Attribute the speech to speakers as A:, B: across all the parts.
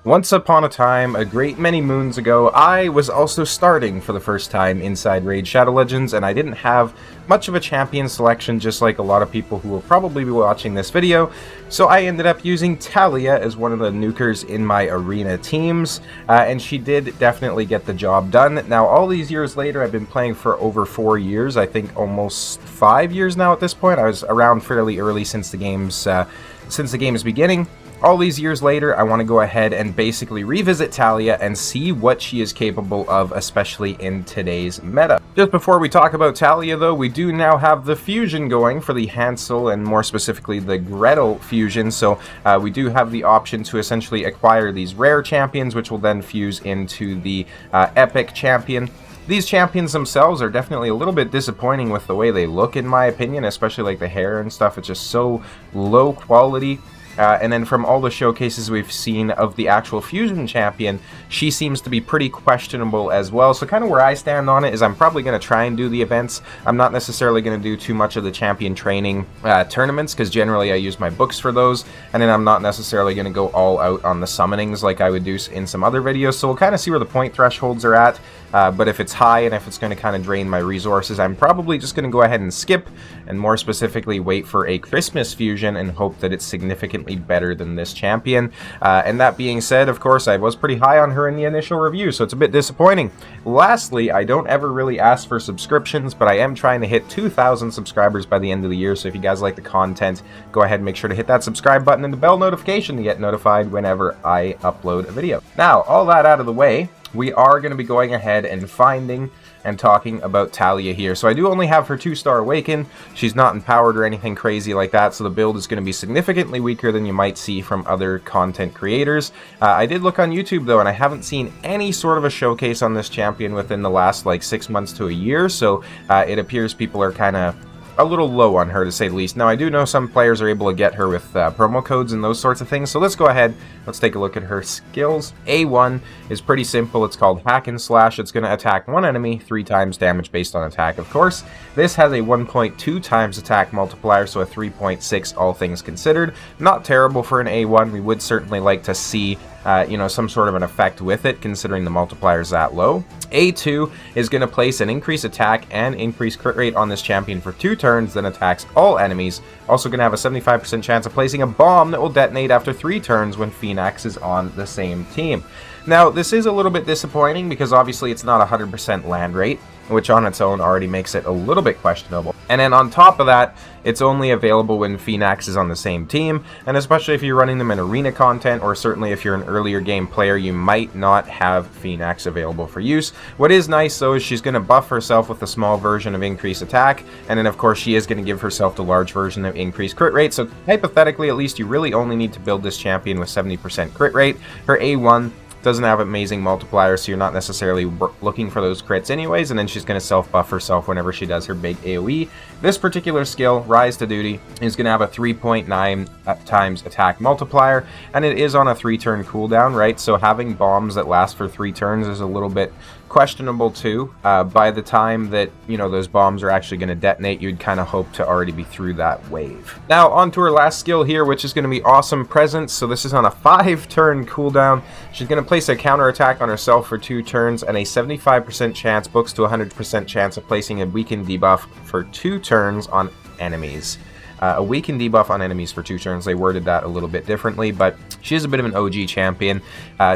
A: Once upon a time, a great many moons ago, I was also starting for the first time inside Raid Shadow Legends, and I didn't have much of a champion selection, just like a lot of people who will probably be watching this video. So I ended up using Tallia as one of the nukers in my arena teams, and she did definitely get the job done. Now, all these years later, I've been playing for over 4 years, I think almost 5 years now at this point. I was around fairly early since the game's beginning. All these years later, I want to go ahead and basically revisit Tallia and see what she is capable of, especially in today's meta. Just before we talk about Tallia, though, we do now have the fusion going for the Hansel and more specifically the Gretel fusion. So we do have the option to essentially acquire these rare champions, which will then fuse into the epic champion. These champions themselves are definitely a little bit disappointing with the way they look, in my opinion, especially like the hair and stuff. It's just so low quality. And then from all the showcases we've seen of the actual Fusion Champion, she seems to be pretty questionable as well. So kind of where I stand on it is I'm probably going to try and do the events. I'm not necessarily going to do too much of the champion training tournaments, because generally I use my books for those. And then I'm not necessarily going to go all out on the summonings like I would do in some other videos. So we'll kind of see where the point thresholds are at. But if it's high and if it's going to kind of drain my resources, I'm probably just going to go ahead and skip, and more specifically wait for a Christmas fusion and hope that it's significantly better than this champion. And that being said, of course, I was pretty high on her in the initial review, so it's a bit disappointing. Lastly, I don't ever really ask for subscriptions, but I am trying to hit 2,000 subscribers by the end of the year, so if you guys like the content, go ahead and make sure to hit that subscribe button and the bell notification to get notified whenever I upload a video. Now, all that out of the way, we are going to be going ahead and finding and talking about Tallia here. So I do only have her 2-star Awaken. She's not empowered or anything crazy like that, so the build is going to be significantly weaker than you might see from other content creators. I did look on YouTube though, and I haven't seen any sort of a showcase on this champion within the last like 6 months to a year, so it appears people are kind of a little low on her, to say the least. Now, I do know some players are able to get her with promo codes and those sorts of things, so let's go ahead, let's take a look at her skills. A1 is pretty simple. It's called Hack and Slash. It's going to attack one enemy 3 times damage based on attack, of course. This has a 1.2 times attack multiplier, so a 3.6 all things considered. Not terrible for an A1. We would certainly like to see some sort of an effect with it, considering the multiplier is that low. A2 is going to place an increased attack and increased crit rate on this champion for 2 turns, then attacks all enemies. Also going to have a 75% chance of placing a bomb that will detonate after 3 turns when Phoenix is on the same team. Now, this is a little bit disappointing because obviously it's not 100% land rate, which on its own already makes it a little bit questionable. And then on top of that, it's only available when Phoenix is on the same team, and especially if you're running them in arena content, or certainly if you're an earlier game player, you might not have Phoenix available for use. What is nice though is she's going to buff herself with a small version of increased attack, and then of course she is going to give herself the large version of increased crit rate, so hypothetically at least you really only need to build this champion with 70% crit rate. Her A1 doesn't have amazing multipliers, so you're not necessarily looking for those crits anyways, and then she's going to self-buff herself whenever she does her big AoE. This particular skill, Rise to Duty, is going to have a 3.9 times attack multiplier, and it is on a 3-turn cooldown, right? So having bombs that last for 3 turns is a little bit questionable too. By the time that, those bombs are actually going to detonate, you'd kind of hope to already be through that wave. Now, on to her last skill here, which is going to be Awesome Presence. So this is on a 5-turn cooldown. She's going to place a counterattack on herself for 2 turns, and a 75% chance books to 100% chance of placing a weaken debuff for 2 turns on enemies. A weaken debuff on enemies for 2 turns. They worded that a little bit differently, but she is a bit of an OG champion.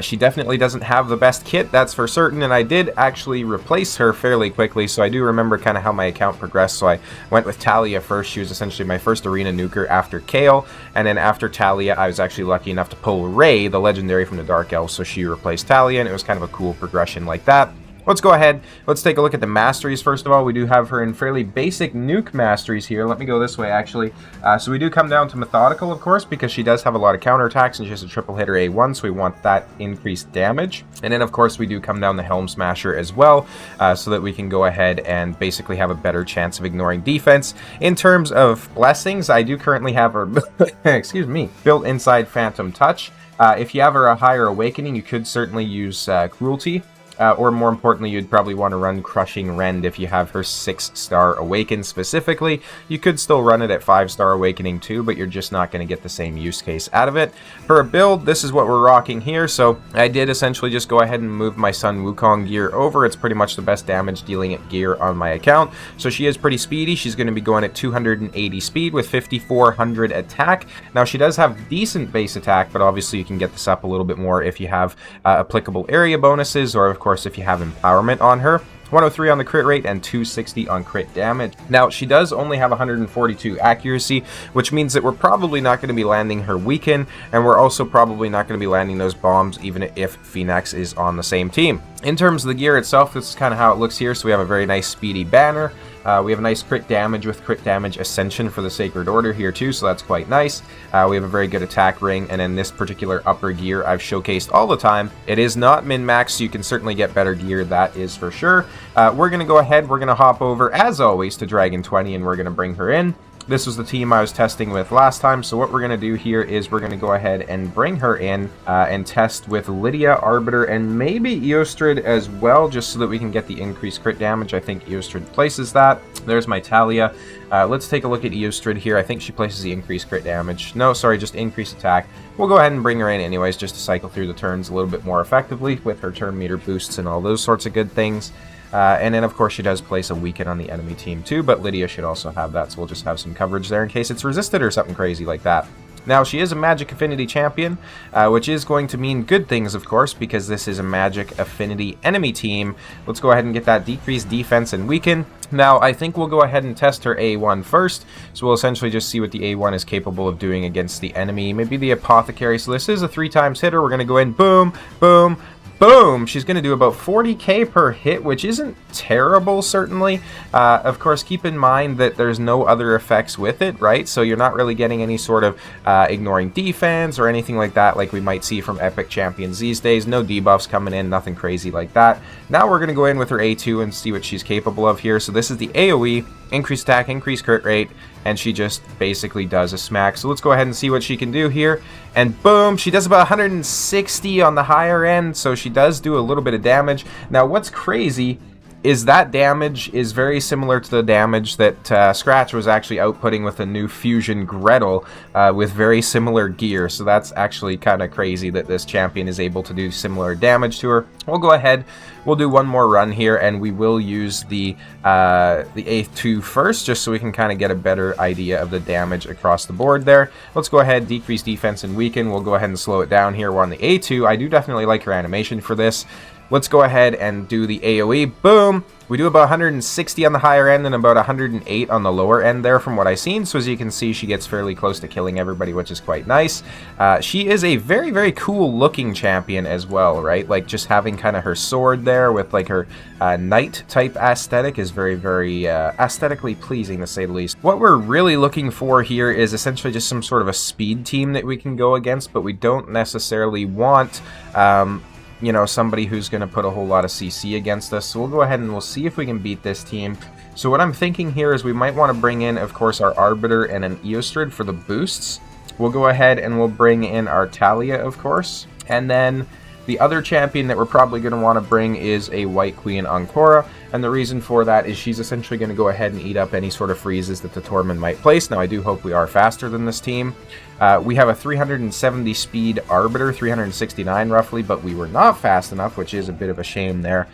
A: She definitely doesn't have the best kit, that's for certain, and I did actually replace her fairly quickly, so I do remember kind of how my account progressed. So I went with Tallia first. She was essentially my first arena nuker after Kale, and then after Tallia, I was actually lucky enough to pull Ray, the legendary from the Dark Elves, so she replaced Tallia, and it was kind of a cool progression like that. Let's go ahead, let's take a look at the masteries. First of all, we do have her in fairly basic nuke masteries here. Let me go this way, actually. So we do come down to Methodical, of course, because she does have a lot of counterattacks, and she has a triple hitter A1, so we want that increased damage. And then, of course, we do come down the Helm Smasher as well, so that we can go ahead and basically have a better chance of ignoring defense. In terms of blessings, I do currently have her, excuse me, built inside Phantom Touch. If you have her a higher Awakening, you could certainly use Cruelty. or more importantly, you'd probably want to run Crushing Rend if you have her 6-star Awaken specifically. You could still run it at 5-star Awakening too, but you're just not going to get the same use case out of it. For a build, this is what we're rocking here, so I did essentially just go ahead and move my Sun Wukong gear over. It's pretty much the best damage dealing gear on my account, so she is pretty speedy. She's going to be going at 280 speed with 5400 attack. Now, she does have decent base attack, but obviously you can get this up a little bit more if you have applicable area bonuses, or of course if you have empowerment on her. 103 on the crit rate and 260 on crit damage. Now, she does only have 142 accuracy, which means that we're probably not going to be landing her weaken, and we're also probably not going to be landing those bombs even if Phoenix is on the same team. In terms of the gear itself, this is kind of how it looks here. So we have a very nice speedy banner. We have a nice crit damage with crit damage ascension for the Sacred Order here too, so that's quite nice. We have a very good attack ring, and in this particular upper gear I've showcased all the time. It is not min-max, so you can certainly get better gear, that is for sure. We're going to go ahead, we're going to hop over as always to Dragon 20, and we're going to bring her in. This was the team I was testing with last time, so what we're going to do here is we're going to go ahead and bring her in and test with Lydia, Arbiter, and maybe Eostrid as well, just so that we can get the increased crit damage. I think Eostrid places that. There's my Tallia. Let's take a look at Eostrid here. I think she places the increased crit damage. No, sorry, just increased attack. We'll go ahead and bring her in anyways, just to cycle through the turns a little bit more effectively with her turn meter boosts and all those sorts of good things. And then, of course, she does place a weaken on the enemy team too, but Lydia should also have that, so we'll just have some coverage there in case it's resisted or something crazy like that. Now, she is a Magic Affinity champion, which is going to mean good things, of course, because this is a Magic Affinity enemy team. Let's go ahead and get that decreased defense and weaken. Now, I think we'll go ahead and test her A1 first, so we'll essentially just see what the A1 is capable of doing against the enemy. Maybe the Apothecary, so this is a 3-times hitter. We're going to go in, boom, boom, boom! She's going to do about 40k per hit, which isn't terrible, certainly. Of course, keep in mind that there's no other effects with it, right? So you're not really getting any sort of ignoring defense or anything like that, like we might see from epic champions these days. No debuffs coming in, nothing crazy like that. Now we're going to go in with her A2 and see what she's capable of here. So this is the AoE, increased attack, increased crit rate, and she just basically does a smack. So let's go ahead and see what she can do here. And boom, she does about 160 on the higher end, so she does do a little bit of damage. Now, what's crazy is that damage is very similar to the damage that Scratch was actually outputting with a new Fusion Gretel with very similar gear. So that's actually kind of crazy that this champion is able to do similar damage to her. We'll go ahead, we'll do one more run here, and we will use the A2 first, just so we can kind of get a better idea of the damage across the board there. Let's go ahead, decrease defense and weaken. We'll go ahead and slow it down here. We're on the A2. I do definitely like her animation for this. Let's go ahead and do the AoE. Boom! We do about 160 on the higher end and about 108 on the lower end there from what I've seen. So as you can see, she gets fairly close to killing everybody, which is quite nice. She is a very, very cool looking champion as well, right? Like just having kind of her sword there with like her knight type aesthetic is very, very aesthetically pleasing, to say the least. What we're really looking for here is essentially just some sort of a speed team that we can go against, but we don't necessarily want you know, somebody who's going to put a whole lot of CC against us. So we'll go ahead and we'll see if we can beat this team. So what I'm thinking here is we might want to bring in, of course, our Arbiter and an Eostrid for the boosts. We'll go ahead and we'll bring in our Tallia, of course. And then the other champion that we're probably going to want to bring is a White Queen Ancora. And the reason for that is she's essentially going to go ahead and eat up any sort of freezes that the Tormund might place. Now, I do hope we are faster than this team. We have a 370 speed Arbiter, 369 roughly, but we were not fast enough, which is a bit of a shame there.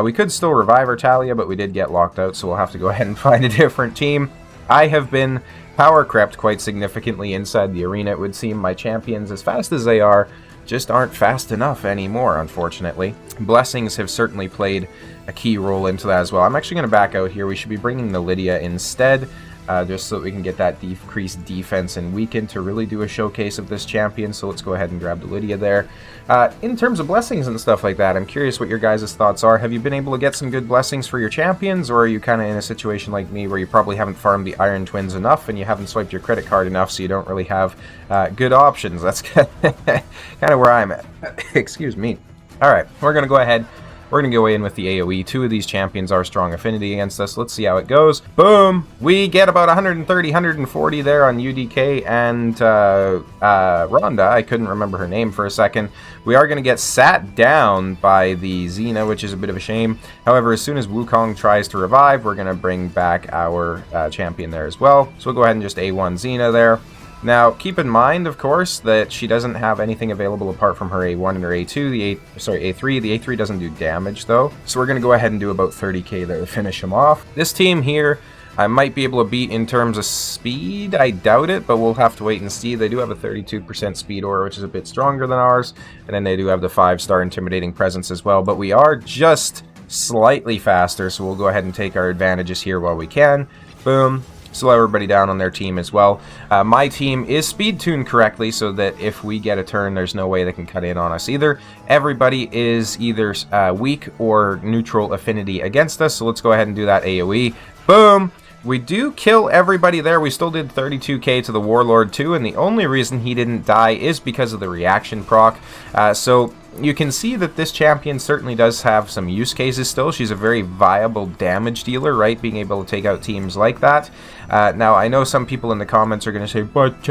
A: We could still revive our Tallia, but we did get locked out, so we'll have to go ahead and find a different team. I have been power crept quite significantly inside the arena. It would seem my champions, as fast as they are, just aren't fast enough anymore, unfortunately. Blessings have certainly played a key role into that as well. I'm actually going to back out here. We should be bringing the Lydia instead, just so that we can get that decreased defense and weaken to really do a showcase of this champion. So let's go ahead and grab the Lydia there. In terms of blessings and stuff like that, I'm curious what your guys' thoughts are. Have you been able to get some good blessings for your champions, or are you kind of in a situation like me where you probably haven't farmed the Iron Twins enough and you haven't swiped your credit card enough, so you don't really have good options? That's kind of where I'm at. Excuse me. Alright, we're going to go ahead. We're going to go in with the AoE. Two of these champions are strong affinity against us. Let's see how it goes. Boom! We get about 130, 140 there on UDK and Rhonda. I couldn't remember her name for a second. We are going to get sat down by the Xena, which is a bit of a shame. However, as soon as Wukong tries to revive, we're going to bring back our champion there as well. So we'll go ahead and just A1 Xena there. Now, keep in mind, of course, that she doesn't have anything available apart from her A1 and her A2. A3. The A3 doesn't do damage, though. So we're going to go ahead and do about 30k there to finish him off. This team here, I might be able to beat in terms of speed. I doubt it, but we'll have to wait and see. They do have a 32% speed aura, which is a bit stronger than ours. And then they do have the 5-star intimidating presence as well. But we are just slightly faster, so we'll go ahead and take our advantages here while we can. Boom. Slow everybody down on their team as well. My team is speed tuned correctly so that if we get a turn, there's no way they can cut in on us either. Everybody is either weak or neutral affinity against us, so let's go ahead and do that AoE. Boom! We do kill everybody there. We still did 32k to the Warlord too, and the only reason he didn't die is because of the reaction proc. So you can see that this champion certainly does have some use cases still. She's a very viable damage dealer, right? Being able to take out teams like that. Now, I know some people in the comments are going to say, but,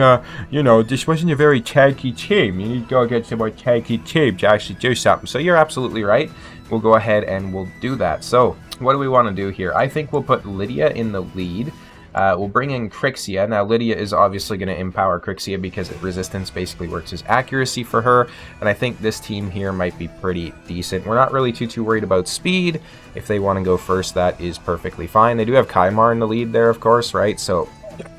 A: you know, this wasn't a very tanky team. You need to go against a more tanky team to actually do something. So you're absolutely right. We'll go ahead and we'll do that. So what do we want to do here? I think we'll put Lydia in the lead. We'll bring in Crixia. Now, Lydia is obviously going to empower Crixia because resistance basically works as accuracy for her, and I think this team here might be pretty decent. We're not really too worried about speed. If they want to go first, that is perfectly fine. They do have Kymar in the lead there, of course, right? So,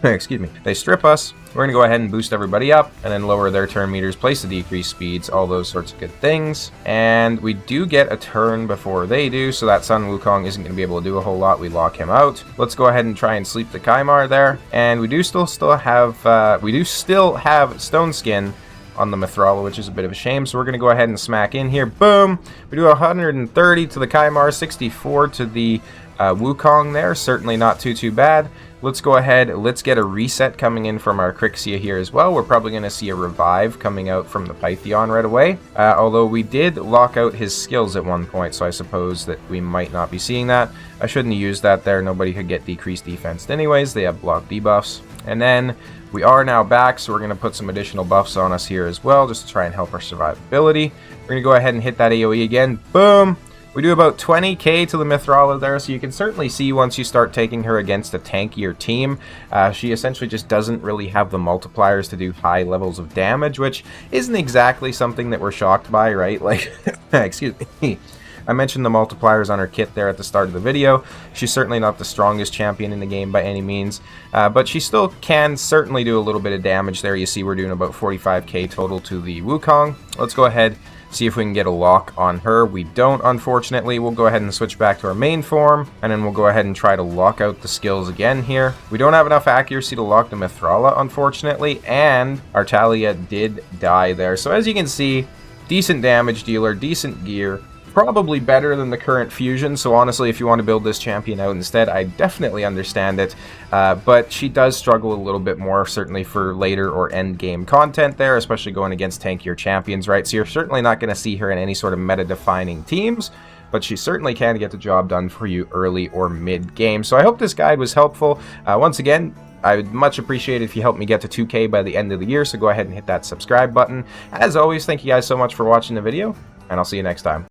A: excuse me. They strip us. We're going to go ahead and boost everybody up, and then lower their turn meters, place the decreased speeds, all those sorts of good things. And we do get a turn before they do, so that Sun Wukong isn't going to be able to do a whole lot. We lock him out. Let's go ahead and try and sleep the Kymar there. And we do still have Stone Skin on the Mithrala, which is a bit of a shame. So we're going to go ahead and smack in here. Boom! We do 130 to the Kymar, 64 to the Wukong there. Certainly not too bad. Let's go ahead, let's get a reset coming in from our Crixia here as well. We're probably going to see a revive coming out from the Pythion right away. Although we did lock out his skills at one point, so I suppose that we might not be seeing that. I shouldn't have used that there. Nobody could get decreased defense anyways. They have block debuffs. And then we are now back, so we're going to put some additional buffs on us here as well, just to try and help our survivability. We're going to go ahead and hit that AoE again. Boom! We do about 20k to the Mithrala there, so you can certainly see once you start taking her against a tankier team, she essentially just doesn't really have the multipliers to do high levels of damage, which isn't exactly something that we're shocked by, right? Like, excuse me. I mentioned the multipliers on her kit there at the start of the video. She's certainly not the strongest champion in the game by any means, but she still can certainly do a little bit of damage there. You see we're doing about 45k total to the Wukong. Let's go ahead, see if we can get a lock on her. We don't, unfortunately. We'll go ahead and switch back to our main form, and then we'll go ahead and try to lock out the skills again here. We don't have enough accuracy to lock the Mithrala, unfortunately, and our Tallia did die there. So as you can see, decent damage dealer, decent gear, probably better than the current fusion. So honestly, if you want to build this champion out instead, I definitely understand it. But she does struggle a little bit more, certainly for later or end game content there, especially going against tankier champions, right? So you're certainly not going to see her in any sort of meta-defining teams, but she certainly can get the job done for you early or mid-game. So I hope this guide was helpful. Once again, I would much appreciate it if you help me get to 2K by the end of the year, so go ahead and hit that subscribe button. As always, thank you guys so much for watching the video, and I'll see you next time.